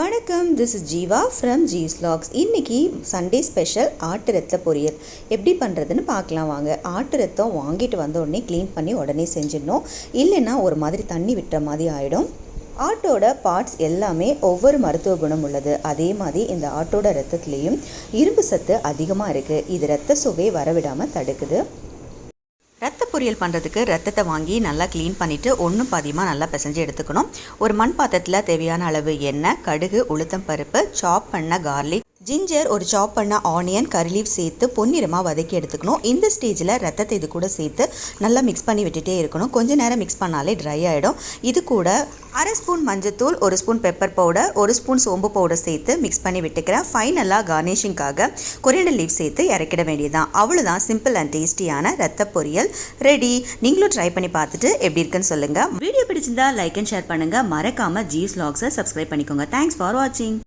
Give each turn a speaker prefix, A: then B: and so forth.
A: வணக்கம், this is Jeeva from Jee's vlogs. இன்றைக்கி Sunday special ஆட்டு ரத்த பொரியல் எப்படி பண்ணுறதுன்னு பார்க்கலாம் வாங்க. ஆட்டு ரத்தம் வாங்கிட்டு வந்த உடனே க்ளீன் பண்ணி உடனே செஞ்சிடணும், இல்லைன்னா ஒரு மாதிரி தண்ணி விட்டுற மாதிரி ஆகிடும். ஆட்டோட பார்ட்ஸ் எல்லாமே ஒவ்வொரு மருத்துவ குணம் உள்ளது. அதே மாதிரி இந்த ஆட்டோட ரத்தத்துலேயும் இரும்பு சத்து அதிகமாக இருக்குது. இது ரத்த சோகையை வரவிடாமல் தடுக்குது. ரத்த பொரியல் பண்ணுறதுக்கு ரத்தத்தை வாங்கி நல்லா க்ளீன் பண்ணிவிட்டு ஒன்றும் பாதியமாக நல்லா பிசைஞ்சு எடுத்துக்கணும். ஒரு மண் பாத்திரத்தில் தேவையான அளவு எண்ணெய், கடுகு, உளுத்தம் பருப்பு, சாப் பண்ண கார்லிக், ஜிஞ்சர், ஒரு சாப் பண்ண ஆனியன், கரி லீஃப் சேர்த்து பொன்னிறமாக வதக்கி எடுத்துக்கணும். இந்த ஸ்டேஜில் ரத்தத்தை இது கூட சேர்த்து நல்லா மிக்ஸ் பண்ணி விட்டுட்டே இருக்கணும். கொஞ்சம் நேரம் மிக்ஸ் பண்ணாலே ட்ரை ஆகிடும். இது கூட அரை ஸ்பூன் மஞ்சத்தூள், ஒரு ஸ்பூன் பெப்பர் பவுடர், ஒரு ஸ்பூன் சோம்பு பவுடர் சேர்த்து மிக்ஸ் பண்ணி விட்டுக்கிறேன். ஃபைனலாக கார்னிஷிங்காக கொரியண்டர் லீஃப் சேர்த்து இறக்கிட வேண்டியதுதான். அவ்வளோதான், சிம்பிள் அண்ட் டேஸ்டியான ரத்த பொரியல் ரெடி. நீங்களும் ட்ரை பண்ணி பார்த்துட்டு எப்படி இருக்குன்னு சொல்லுங்கள். வீடியோ பிடிச்சிருந்தா லைக் அண்ட் ஷேர் பண்ணுங்கள். மறக்காமல் ஜீஸ் வ்ளாக்ஸை சப்ஸ்கிரைப் பண்ணிக்கோங்க. தேங்க்ஸ் ஃபார் வாட்சிங்.